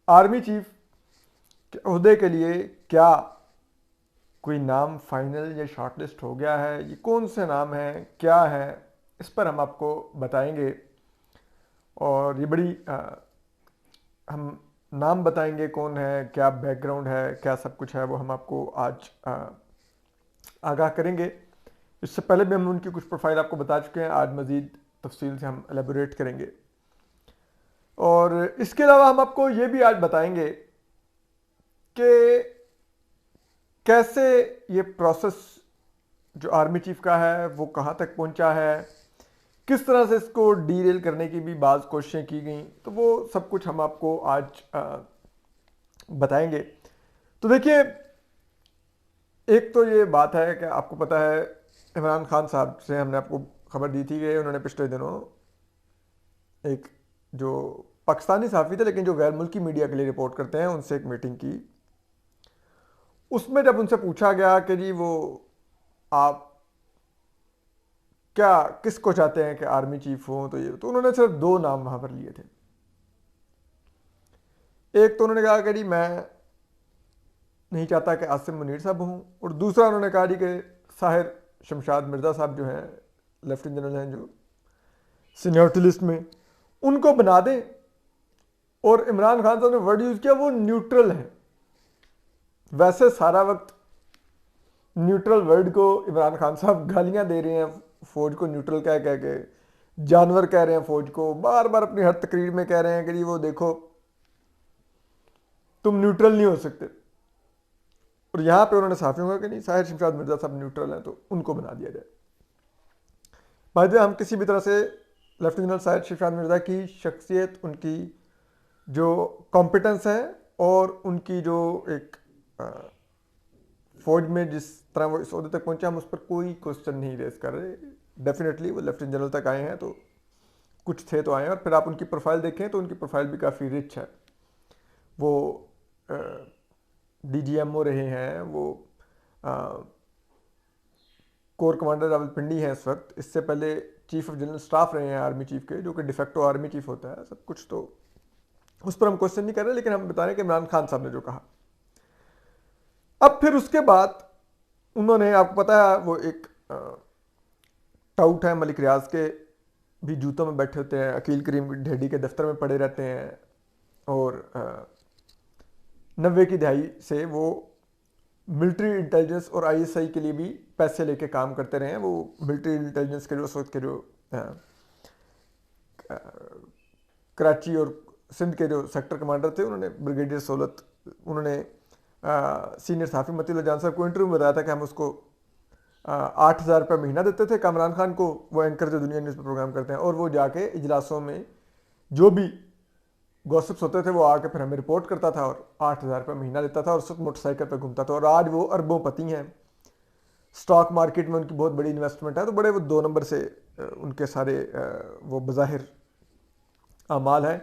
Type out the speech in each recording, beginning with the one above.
Army chief के ओहदे के लिए क्या कोई नाम फाइनल या शॉर्टलिस्ट हो गया है? ये कौन से नाम हैं, क्या है, इस पर हम आपको बताएंगे। और ये बड़ी हम नाम बताएंगे कौन है, क्या बैकग्राउंड है, क्या सब कुछ है, वो हम आपको आज आगाह करेंगे। इससे पहले भी हम उनकी कुछ प्रोफाइल आपको बता चुके हैं, आज मज़ीद तफसील से हम एलेबोरेट करेंगे। और इसके अलावा हम आपको ये भी आज बताएंगे कि कैसे ये प्रोसेस जो आर्मी चीफ का है वो कहाँ तक पहुँचा है, किस तरह से इसको डीरेल करने की भी बाज़ कोशिशें की गई, तो वो सब कुछ हम आपको आज बताएंगे। तो देखिए, एक तो ये बात है कि आपको पता है इमरान खान साहब से हमने आपको खबर दी थी कि उन्होंने पिछले दिनों एक जो पाकिस्तानी सहाफ़ी थे लेकिन जो गैर मुल्की मीडिया के लिए रिपोर्ट करते हैं उनसे एक मीटिंग की। उसमें जब उनसे पूछा गया कि जी वो आप क्या किसको चाहते हैं कि आर्मी चीफ हो, तो उन्होंने सिर्फ दो नाम वहां पर लिए थे। एक तो उन्होंने कहा कि जी मैं नहीं चाहता कि आसिम मुनीर साहब हों, और दूसरा उन्होंने कहा जी कि साहिर शमशाद मिर्ज़ा साहब जो हैं लेफ्टिनेंट जनरल हैं जो सीनियरिटी लिस्ट में, उनको बना दें। और इमरान खान साहब ने वर्ड यूज़ किया वो न्यूट्रल है। वैसे सारा वक्त न्यूट्रल वर्ड को इमरान खान साहब गालियां दे रहे हैं, फौज को न्यूट्रल कह कह के जानवर कह रहे हैं, फौज को बार बार अपनी हर तकरीर में कह रहे हैं कि जी वो देखो तुम न्यूट्रल नहीं हो सकते। और यहां पे उन्होंने साफ होगा कि नहीं साहिर शमशाद मिर्जा साहब न्यूट्रल हैं तो उनको बना दिया जाए। भाई हम किसी भी तरह से लेफ्टिनेंट जनरल साहिर शमशाद मिर्जा की शख्सियत, उनकी जो कॉम्पिटेंस है और उनकी जो एक फौज में जिस तरह वो इस ओहदे तक पहुंचे, हम उस पर कोई क्वेश्चन नहीं रेस कर रहे। डेफिनेटली वो लेफ्टिनेंट जनरल तक आए हैं तो कुछ थे तो आए हैं, और फिर आप उनकी प्रोफाइल देखें तो उनकी प्रोफाइल भी काफ़ी रिच है। वो DGMO रहे हैं, वो कोर कमांडर रावलपिंडी हैं इस वक्त, इससे पहले चीफ ऑफ जनरल स्टाफ रहे हैं आर्मी चीफ के, जो कि डिफेक्टो आर्मी चीफ होता है सब कुछ। तो उस पर हम क्वेश्चन नहीं कर रहे, लेकिन हम बता रहे हैं कि इमरान खान साहब ने जो कहा। अब फिर उसके बाद उन्होंने, आपको पता है वो एक टाउट है मलिक रियाज के भी जूतों में बैठे होते हैं, अकील करीम ढेडी के दफ्तर में पड़े रहते हैं, और 90 की दहाई से वो मिलिट्री इंटेलिजेंस और ISI के लिए भी पैसे लेके काम करते रहे हैं। वो मिलिट्री इंटेलिजेंस के जो उस वक्त के जो कराची और सिंध के जो सेक्टर कमांडर थे, उन्होंने ब्रिगेडियर सोलत, उन्होंने सीनियर साफ़ी मतीउल्लाह जान साहब को इंटरव्यू में बताया था कि हम उसको 8,000 रुपये महीना देते थे कामरान खान को, वो एंकर जो दुनिया न्यूज़ पर प्रोग्राम करते हैं, और वो जाके इजलासों में जो भी गॉसिप्स होते थे वो आके फिर हमें रिपोर्ट करता था, और 8,000 रुपये महीना देता था, और उस वक्त मोटरसाइकिल पर घूमता था। और आज वो अरबोंपति हैं, स्टॉक मार्केट में उनकी बहुत बड़ी इन्वेस्टमेंट है। तो बड़े वो 2 नंबर से उनके सारे वो बज़ाहिर अमाल हैं।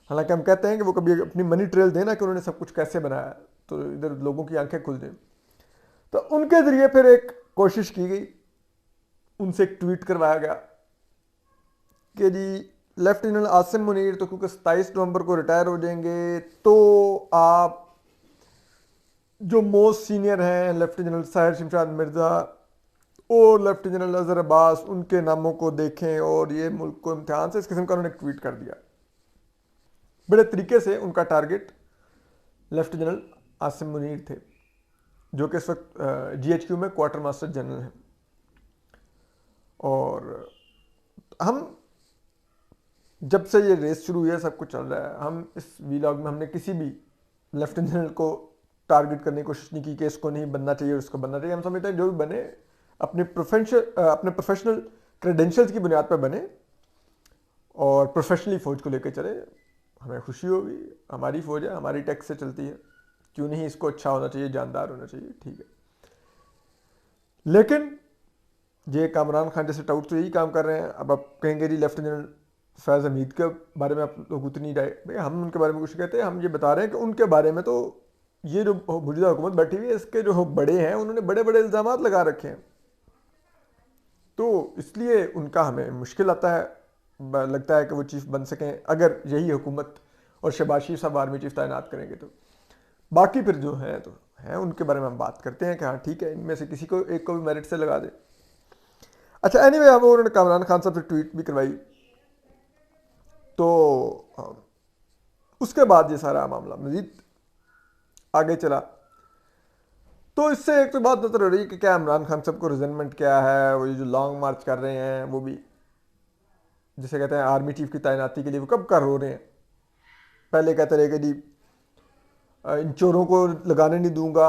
हालांकि हम कहते हैं कि वो कभी अपनी मनी ट्रेल देना कि उन्होंने सब कुछ कैसे बनाया, तो इधर लोगों की आंखें खुल जाएं। तो उनके ज़रिए फिर एक कोशिश की गई, उनसे एक ट्वीट करवाया गया कि जी लेफ्टिनेंट आसिम मुनीर तो क्योंकि 27 नवंबर को रिटायर हो जाएंगे, तो आप जो मोस्ट सीनियर हैं लेफ्टिनेंट जनरल साहिर शमशाद मिर्ज़ा और लेफ्टिनेंट जनरल अजहर अब्बास, उनके नामों को देखें और ये मुल्क को इम्तिहान से, इस किस्म का उन्होंने ट्वीट कर दिया। बड़े तरीके से उनका target lieutenant general Asim Munir थे, जो कि इस वक्त GHQ में क्वार्टर मास्टर जनरल हैं। और हम जब से ये रेस शुरू हुई है, सब कुछ चल रहा है, हम इस वीलॉग में हमने किसी भी लेफ्टिनेंट जनरल को टारगेट करने की कोशिश नहीं की कि इसको नहीं बनना चाहिए और इसको बनना चाहिए। हम समझते हैं जो भी बने अपने प्रोफेशनल क्रेडेंशियल्स की बुनियाद पर बने और प्रोफेशनली फ़ौज को लेकर चले। हमें खुशी होगी, हमारी फ़ौज है, हमारी टैक्स से चलती है, क्यों नहीं इसको अच्छा होना चाहिए, जानदार होना चाहिए, ठीक है। लेकिन ये कामरान खान जैसे टाउट तो यही काम कर रहे हैं। अब आप कहेंगे जी लेफ्टिनेंट जनरल फैज़ हमीद के बारे में आप लोग उतनी भाई हम उनके बारे में कुछ कहते हैं, हम ये बता रहे हैं कि उनके बारे में तो ये जो मौजूदा हुकूमत बैठी हुई है, इसके जो बड़े हैं उन्होंने बड़े बड़े इल्ज़ाम लगा रखे हैं, तो इसलिए उनका हमें मुश्किल आता है, लगता है कि वो चीफ बन सकें अगर यही हुकूमत और शहबाज शरीफ साहब आर्मी चीफ तैनात करेंगे। तो बाकी फिर जो है तो हैं उनके बारे में हम बात करते हैं कि हाँ ठीक है, इनमें से किसी को एक को भी मेरिट से लगा दे। अच्छा एनीवे, अब उन्होंने कामरान खान साहब से ट्वीट भी करवाई, तो उसके बाद ये सारा मामला मजीद आगे चला। तो इससे एक तो बात नजर आ रही है कि क्या इमरान खान साहब को रिजेंटमेंट क्या है, वो ये जो लॉन्ग मार्च कर रहे हैं वो भी जिसे कहते हैं आर्मी चीफ की तैनाती के लिए, वो कब कर हो रहे हैं। पहले कहते रहे कि जी इन चोरों को लगाने नहीं दूंगा,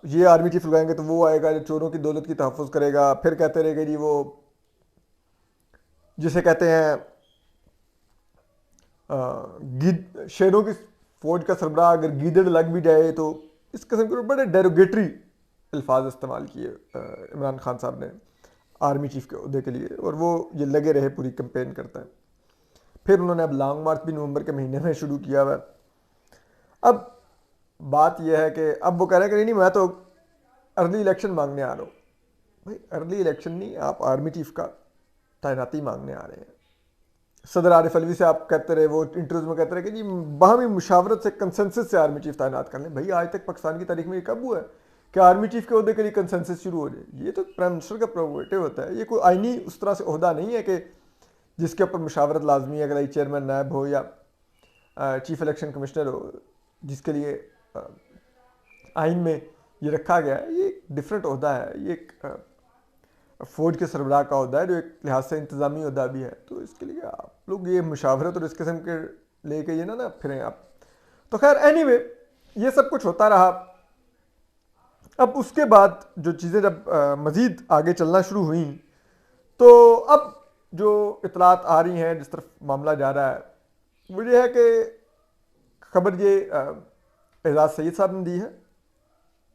ये आर्मी चीफ लगाएंगे तो वो आएगा जो चोरों की दौलत की तहफ़्फ़ुज़ करेगा। फिर कहते रहे कि जी वो जिसे कहते हैं शेरों की फौज का सरबराह अगर गीदड़ लग भी जाए, तो इस किस्म के बड़े डेरोगेटरी अल्फाज इस्तेमाल किए इमरान खान साहब ने आर्मी चीफ के अहदे के लिए, और वो ये लगे रहे पूरी कंपेन करता है। फिर उन्होंने अब लॉन्ग मार्च भी नवंबर के महीने में शुरू किया हुआ। अब बात यह है कि अब वो कह रहे हैं कि नहीं मैं तो अर्ली इलेक्शन मांगने आ रहा हूँ। भाई अर्ली इलेक्शन नहीं, आप आर्मी चीफ का तैनाती मांगने आ रहे हैं। सदर आरिफ अलवी से आप कहते रहे, वो इंटरव्यूज में कहते रहे कि जी बाहमी मुशावरत से कंसेंसस से आर्मी चीफ तैनात कर लें। भाई आज तक पाकिस्तान की तारीख में ये कब हुआ है कि आर्मी चीफ के अहदे के लिए कंसेंसस शुरू हो जाए? ये तो प्राइम मिनिस्टर का प्रोगेटिव होता है, ये कोई आईनी उस तरह से अहदा नहीं है कि जिसके ऊपर मुशावरत लाजमी है, अगर चेयरमैन नायब हो या चीफ इलेक्शन कमिश्नर हो, जिसके लिए आइन में ये रखा गया है। ये एक डिफरेंट अहदा है, ये एक फौज के सरबराह का अहदा है जो एक लिहाज से इंतज़ामी अहदा भी है। तो इसके लिए आप लोग ये मुशावरत और इस किस्म के लेके ये ना फिरें आप। तो खैर एनीवे ये सब कुछ होता रहा। अब उसके बाद जो चीज़ें जब मज़ीद आगे चलना शुरू हुई, तो अब जो इतलात आ रही हैं, जिस तरफ मामला जा रहा है, वो ये है कि खबर ये एजाज सईद साहब ने दी है।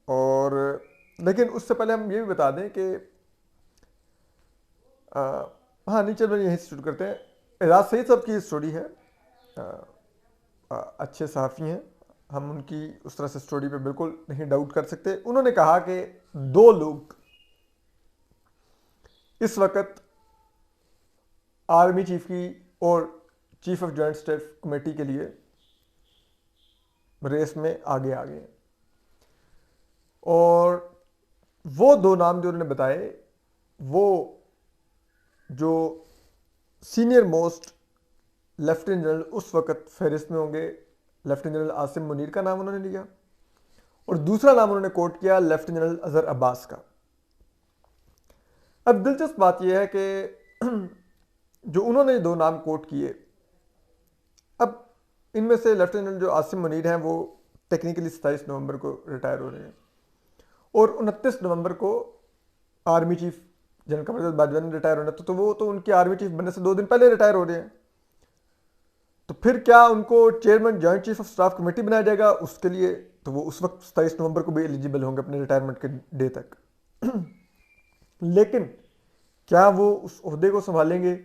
और लेकिन उससे पहले हम ये भी बता दें कि हाँ नीचे में यहीं से शुरू करते हैं। एजाज सईद साहब की स्टोरी है, अच्छे सहाफ़ी हैं, हम उनकी उस तरह से स्टोरी पे बिल्कुल नहीं डाउट कर सकते। उन्होंने कहा कि दो लोग इस वक्त आर्मी चीफ की और chief of joint staff committee के लिए रेस में आगे आ गए, और वो दो नाम जो उन्होंने बताए, वो जो सीनियर मोस्ट लेफ्टिनेंट जनरल उस वक्त फहरिस्त में होंगे, लेफ्टिनेंट जनरल आसिम मुनीर का नाम उन्होंने लिया, और दूसरा नाम उन्होंने कोट किया लेफ्टिनेंट जनरल अजहर अब्बास का। अब दिलचस्प बात यह है कि जो उन्होंने दो नाम कोट किए, अब इनमें से लेफ्टिनेंट जनरल जो आसिम मुनीर हैं वो टेक्निकली 27 नवंबर को रिटायर हो रहे हैं, और 29 नवंबर को आर्मी चीफ जनरल कमर बाजवा ने रिटायर होना, तो वो तो उनके आर्मी चीफ बनने से 2 दिन पहले रिटायर हो रहे हैं। तो फिर क्या उनको chairman joint chief of staff committee बनाया जाएगा? उसके लिए तो वो उस वक्त 27 नवंबर को भी एलिजिबल होंगे अपने रिटायरमेंट के डे तक। लेकिन क्या वो उस ओहदे को संभालेंगे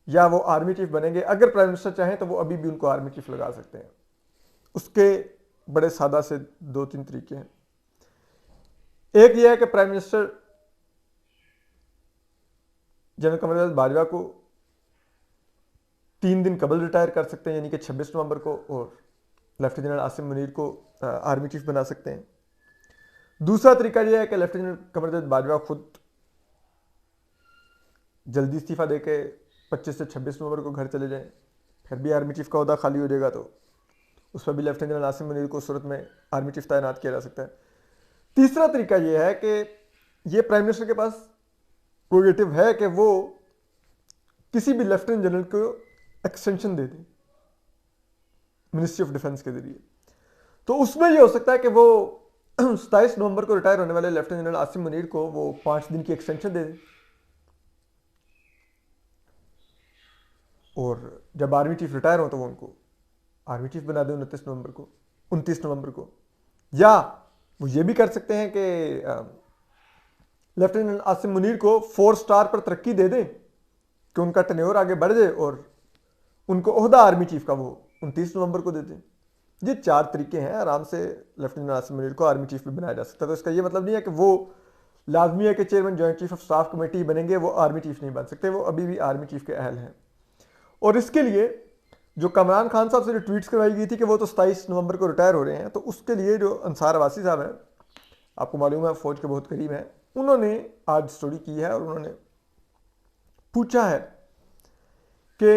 या वो आर्मी चीफ बनेंगे? अगर प्राइम मिनिस्टर चाहें तो वो अभी भी उनको आर्मी चीफ लगा सकते हैं। उसके बड़े सादा से 2-3 तरीके हैं। एक ये है कि प्राइम मिनिस्टर जनरल कमर बाजवा को 3 दिन कबल रिटायर कर सकते हैं, यानी कि 26 नवंबर को, और लेफ्टिनेंट जनरल आसिम मुनीर को आर्मी चीफ बना सकते हैं। दूसरा तरीका यह है कि लेफ्टिनेंट कमर बाजवा खुद जल्दी इस्तीफा देके 25 से 26 नवंबर को घर चले जाएं, फिर भी आर्मी चीफ का ओहदा खाली हो जाएगा, तो उस पर भी लेफ्टिनेंट जनरल आसिम मुनीर को उस सूरत में आर्मी चीफ तैनात किया जा सकता है। तीसरा तरीका यह है कि ये प्राइम मिनिस्टर के पास प्रोगेटिव है कि वो किसी भी लेफ्टिनेंट जनरल को एक्सटेंशन दे दें मिनिस्ट्री ऑफ डिफेंस के जरिए। तो उसमें यह हो सकता है कि वो 27 नवंबर को रिटायर होने वाले लेफ्टिनेंट जनरल आसिम मुनीर को वो 5 दिन की एक्सटेंशन दे दें, और जब आर्मी चीफ रिटायर हो तो वो उनको आर्मी चीफ बना दें 29 नवंबर को। या वो ये भी कर सकते हैं कि लेफ्टिनेंट आसिम मुनीर को 4 स्टार पर तरक्की दे दें कि उनका टेन्योर आगे बढ़ जाए, और उनको ओहदा आर्मी चीफ का वो 29 नवंबर को दे दें। ये 4 तरीके हैं, आराम से लेफ्टिनेंट आसिम मुनीर को आर्मी चीफ भी बनाया जा सकता है। तो इसका ये मतलब नहीं है कि वो लाजमी है कि chairman joint chief of staff committee बनेंगे, वो आर्मी चीफ नहीं बन सकते, वो अभी भी आर्मी चीफ के अहल हैं। और इसके लिए जो कमरान खान साहब से जो ट्वीट्स करवाई गई थी कि वो तो 27 नवंबर को रिटायर हो रहे हैं, तो उसके लिए जो अंसार अब्बासी साहब हैं, आपको मालूम है फौज के बहुत करीब हैं, उन्होंने आज स्टोरी की है और उन्होंने पूछा है कि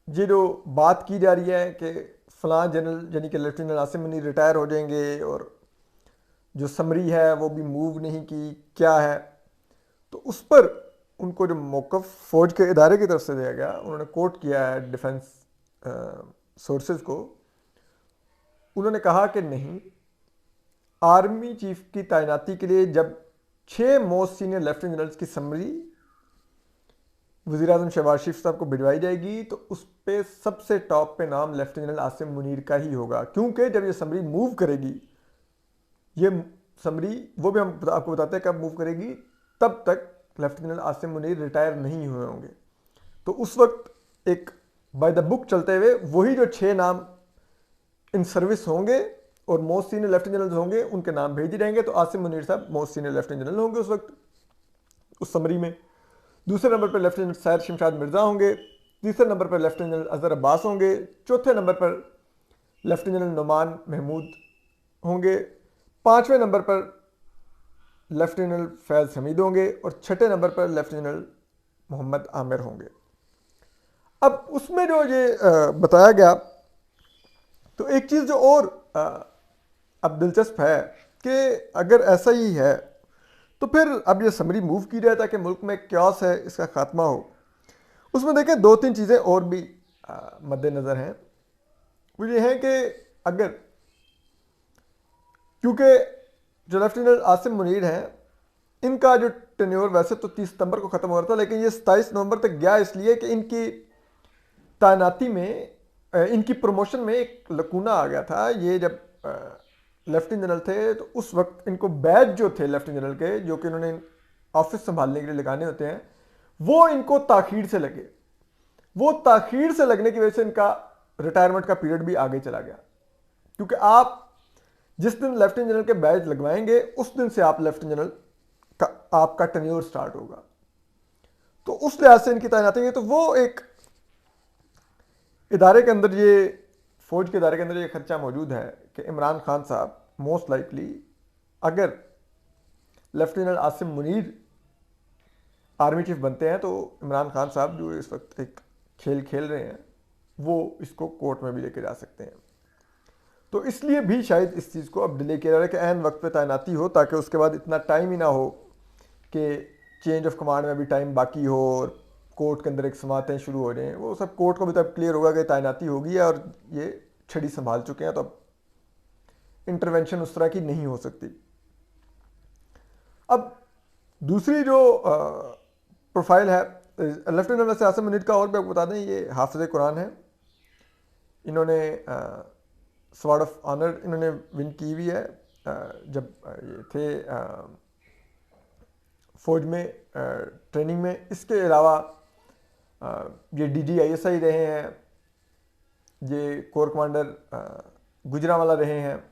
ये जो बात की जा रही है कि फलां जनरल यानी कि लेफ्टिनेंट आसिम मुनीर रिटायर हो जाएंगे और जो समरी है वो भी मूव नहीं की, क्या है, तो उस पर उनको जो मौक़िफ़ फ़ौज के इदारे की तरफ से दिया गया, उन्होंने कोट किया है डिफेंस सोर्सेज को। उन्होंने कहा कि नहीं, आर्मी चीफ की तैनाती के लिए जब 6 मोस्ट सीनियर लेफ्टिनेंट जनरल्स की समरी वज़ीर-ए-आज़म शहबाज शरीफ साहब को भिजवाई जाएगी तो उस पर सबसे टॉप पे नाम लेफ्टिनेंट जनरल आसिम मुनीर का ही होगा, क्योंकि जब ये समरी मूव करेगी, ये समरी वो भी हम आपको बताते हैं कब मूव करेगी, तब तक lieutenant general Asim Munir retire नहीं हुए होंगे। तो उस वक्त एक बाय द बुक चलते हुए वही जो 6 नाम इन सर्विस होंगे और मोस्ट सीनियर लेफ्टिनेंट जनरल होंगे, उनके नाम भेजे जाएंगे, तो आसिम मुनीर साहब मोस्ट सीनियर लेफ्टिनेंट जनरल होंगे उस वक्त उस समरी में। दूसरे नंबर पर लेफ्टिनेंट सैयद शमशाद मिर्ज़ा होंगे, तीसरे नंबर पर लेफ्टिनेंट जनरल अजहर अब्बास होंगे, चौथे नंबर पर लेफ्टिनेंट जनरल नुमान महमूद होंगे, पाँचवें नंबर पर लेफ्टिनेंट जनरल फैज़ हमीद होंगे और छठे नंबर पर लेफ्टिनेंट जनरल मोहम्मद आमिर होंगे। अब उसमें जो ये बताया गया, तो एक चीज़ जो और अब दिलचस्प है कि अगर ऐसा ही है तो फिर अब ये समरी मूव की जाए ताकि मुल्क में क्यास है इसका खात्मा हो। उसमें देखें 2-3 चीज़ें और भी मद्देनज़र हैं। वो ये है कि अगर, क्योंकि जो लेफ्टिनेंट आसिम मुनीर हैं, इनका जो टेन्योर वैसे तो 30 सितंबर को ख़त्म हो रहा था, लेकिन ये 27 नवंबर तक गया इसलिए कि इनकी तैनाती में, इनकी प्रमोशन में एक लकूना आ गया था। ये जब लेफ्टिनेंट जनरल थे तो उस वक्त इनको बैज जो थे लेफ्टिनेंट जनरल के, जो कि उन्होंने ऑफिस संभालने के लिए लगाने होते हैं, वो इनको ताखीर से लगे। वो ताखीर से लगने की वजह से इनका रिटायरमेंट का पीरियड भी आगे चला गया, क्योंकि आप जिस दिन लेफ्टिनेंट जनरल के बैज लगवाएंगे उस दिन से आप लेफ्टिनेंट जनरल का आपका टेन्योर स्टार्ट होगा। तो उस लिहाज से इनकी तैनाती है। तो वो एक इदारे के अंदर, ये फौज के इदारे के अंदर ये खर्चा मौजूद है कि इमरान खान साहब मोस्ट लाइकली अगर lieutenant Asim Munir army chief बनते हैं तो इमरान खान साहब जो इस वक्त एक खेल खेल रहे हैं वो इसको कोर्ट में भी लेके जा सकते हैं। तो इसलिए भी शायद इस चीज़ को अब डिले किया जा रहा है कि ऐन वक्त पे तैनाती हो, ताकि उसके बाद इतना टाइम ही ना हो कि चेंज ऑफ कमांड में भी टाइम बाकी हो और कोर्ट के अंदर एक समातें शुरू हो जाएं। वो सब कोर्ट को भी तब क्लियर होगा कि तैनाती होगी और ये छड़ी संभाल चुके हैं, तो अब इंटरवेंशन उस तरह की नहीं हो सकती। अब दूसरी जो प्रोफाइल है लेफ्टिनेंट आसिम मुनीर का, और भी आपको बता दें, ये हाफिज़ कुरान है। इन्होंने स्वॉर्ड ऑफ ऑनर इन्होंने विन की हुई है जब ये थे फौज में ट्रेनिंग में। इसके अलावा ये DGISI रहे हैं, ये कोर कमांडर गुजरांवाला रहे हैं,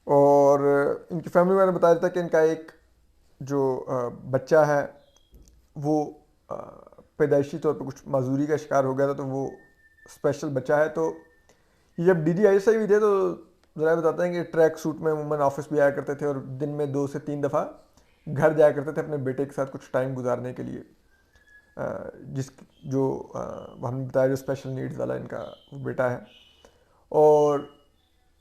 और इनकी फैमिली मैंने बताया था कि इनका एक जो बच्चा है वो पैदाइशी तौर पर कुछ माजूरी का शिकार हो गया था, तो वो स्पेशल बच्चा है। तो ये जब DGISI भी थे तो ज़रा बताते हैं कि ट्रैक सूट में उमूमन ऑफिस भी आया करते थे और दिन में 2 से 3 दफ़ा घर जाया करते थे अपने बेटे के साथ कुछ टाइम गुजारने के लिए। जिस जो हमने बताया जो स्पेशल नीड्स वाला इनका बेटा है, और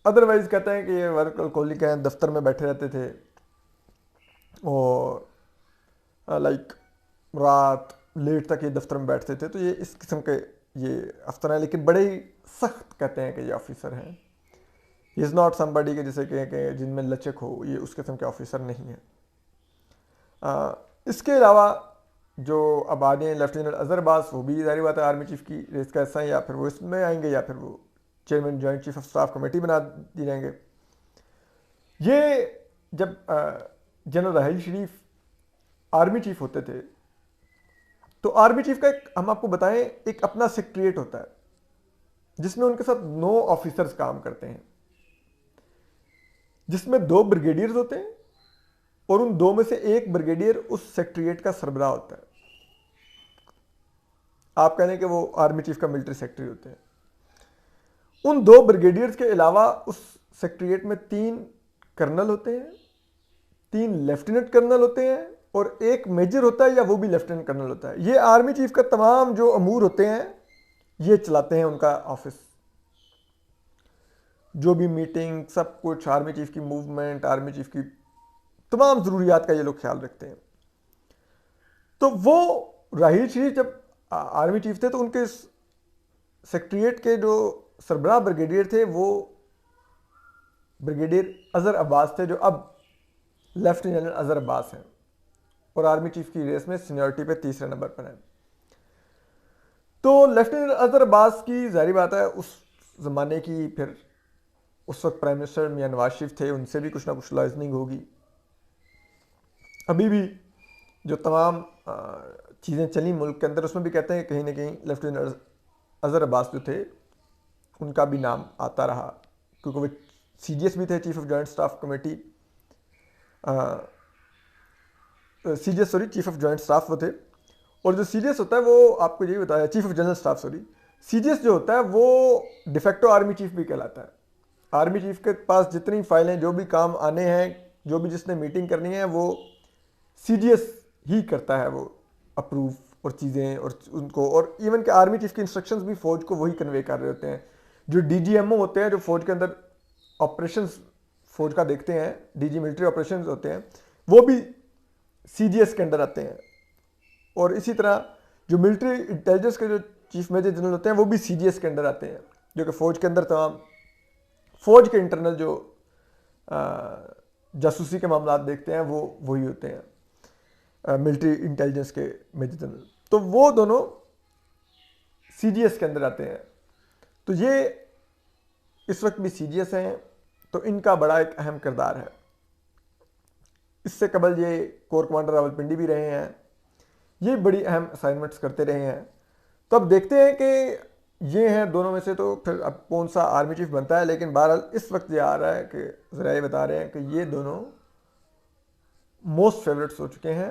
अदरवाइज़ कहते हैं कि ये वर्क अल्कोहलिक हैं, दफ्तर में बैठे रहते थे और लाइक रात लेट तक ये दफ्तर में बैठते थे। तो ये इस किस्म के ये अफसर हैं, लेकिन बड़े ही सख्त कहते हैं कि ये ऑफिसर हैं। ही इज़ नॉट समबडी के जैसे कि जिनमें लचक हो, ये उस किस्म के ऑफिसर नहीं है। इसके अलावा जो अब आ गए लेफ्टिनेंट अजहर अब्बास, वो भी जारी बात है आर्मी चीफ की रेस का हिस्सा है, या फिर वो इसमें आएंगे या फिर वो chairman joint chief of staff committee बना दी जाएंगे। ये जब जनरल राहिल शरीफ आर्मी चीफ होते थे तो आर्मी चीफ का हम आपको बताएं एक अपना सेक्रेटरीट होता है जिसमें उनके साथ 9 ऑफिसर्स काम करते हैं, जिसमें 2 ब्रिगेडियर्स होते हैं और उन 2 में से एक ब्रिगेडियर उस सेक्रेटरीट का सरबराह होता है। आप कहें कि वो आर्मी चीफ का मिलिट्री सेक्रेटरी होते हैं। उन 2 ब्रिगेडियर्स के अलावा उस सेक्रेटरीट में 3 कर्नल होते हैं, 3 लेफ्टिनेंट कर्नल होते हैं और 1 मेजर होता है या वो भी लेफ्टिनेंट कर्नल होता है। ये आर्मी चीफ का तमाम जो अमूर होते हैं ये चलाते हैं, उनका ऑफिस, जो भी मीटिंग सब कुछ, आर्मी चीफ की मूवमेंट, आर्मी चीफ की तमाम ज़रूरियात का ये लोग ख्याल रखते हैं। तो वो राहील शरीफ जब आर्मी चीफ थे तो उनके सेक्रेटरीट के जो सरबराह ब्रिगेडियर थे वो ब्रिगेडियर अजहर अब्बास थे, जो अब लेफ्टिनेंट जनरल अजहर अब्बास हैं और आर्मी चीफ की रेस में सीनियरिटी पे 3रे नंबर पर हैं। तो लेफ्टिनेंट अजहर अब्बास की जाहिर बात है उस ज़माने की, फिर उस वक्त प्राइम मिनिस्टर मियां नवाज शरीफ थे, उनसे भी कुछ ना कुछ लाइजनिंग होगी। अभी भी जो तमाम चीज़ें चली मुल्क के अंदर उसमें भी कहते हैं कहीं ना कहीं लेफ्टिनेंट अजहर अब्बास जो थे उनका भी नाम आता रहा, क्योंकि वो CGS भी थे, chief of joint staff committee, chief of joint staff वो थे। और जो CGS होता है वो आपको यही बताया, chief of general staff CGS जो होता है वो डिफेक्टो आर्मी चीफ भी कहलाता है। आर्मी चीफ के पास जितनी फाइलें, जो भी काम आने हैं, जो भी जिसने मीटिंग करनी है, वो CGS ही करता है, वो अप्रूव और चीज़ें और उनको, और इवन के आर्मी चीफ की इंस्ट्रक्शंस भी फौज को वही कन्वे कर रहे होते हैं। जो DGMO होते हैं, जो फौज के अंदर ऑपरेशंस फौज का देखते हैं, DG मिलिट्री ऑपरेशंस होते हैं, वो भी CGS के अंदर आते हैं। और इसी तरह जो मिलिट्री इंटेलिजेंस के जो चीफ मेजर जनरल होते हैं वो भी CGS के अंदर आते हैं, जो कि फौज के अंदर तमाम फौज के इंटरनल जो जासूसी के मामला देखते हैं वो वही होते हैं, मिलिट्री इंटेलिजेंस के मेजर जनरल। तो वो दोनों CGS के अंदर आते हैं। तो ये इस वक्त भी CGS हैं, तो इनका बड़ा एक अहम किरदार है। इससे कबल ये कोर कमांडर रावलपिंडी भी रहे हैं, ये बड़ी अहम असाइनमेंट्स करते रहे हैं। तो अब देखते हैं कि ये हैं दोनों में से, तो फिर अब कौन सा आर्मी चीफ बनता है। लेकिन बहरहाल इस वक्त ये आ रहा है कि ज़राए बता रहे हैं कि ये दोनों मोस्ट फेवरेट्स हो चुके हैं।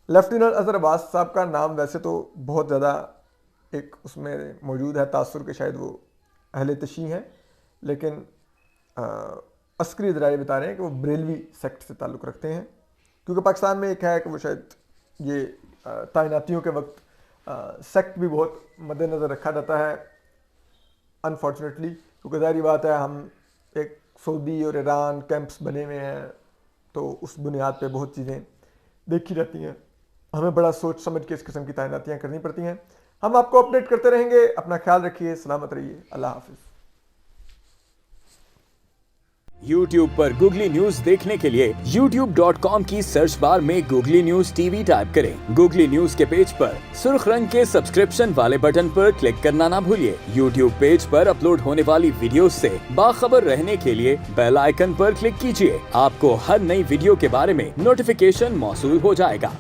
लेफ्टिनेंट अजहर अब्बास साहब का नाम वैसे तो बहुत ज़्यादा एक उसमें मौजूद है तासुर के, शायद वो अहले तशी हैं, लेकिन अस्करी ज़राए बता रहे हैं कि वो बरेलवी सेक्ट से ताल्लुक़ रखते हैं, क्योंकि पाकिस्तान में एक है कि वो शायद ये तैनातियों के वक्त सेक्ट भी बहुत मद्देनज़र रखा जाता है अनफॉर्चुनेटली, क्योंकि ज़ाहिर बात है हम एक सऊदी और ईरान कैंप्स बने हुए हैं, तो उस बुनियाद पे बहुत चीज़ें देखी जाती हैं, हमें बड़ा सोच समझ के इस किस्म की तैनातियाँ करनी पड़ती हैं। हम आपको अपडेट करते रहेंगे, अपना ख्याल रखिए, सलामत रहिए, अल्लाह हाफिज़। YouTube पर गूगली न्यूज देखने के लिए youtube.com की सर्च बार में गूगली न्यूज TV टाइप करें। गूगली न्यूज के पेज पर सुर्ख रंग के सब्सक्रिप्शन वाले बटन पर क्लिक करना ना भूलिए। YouTube पेज पर अपलोड होने वाली वीडियोस से बाखबर रहने के लिए बेल आइकन पर क्लिक कीजिए। आपको हर नई वीडियो के बारे में नोटिफिकेशन मौसूल हो जाएगा।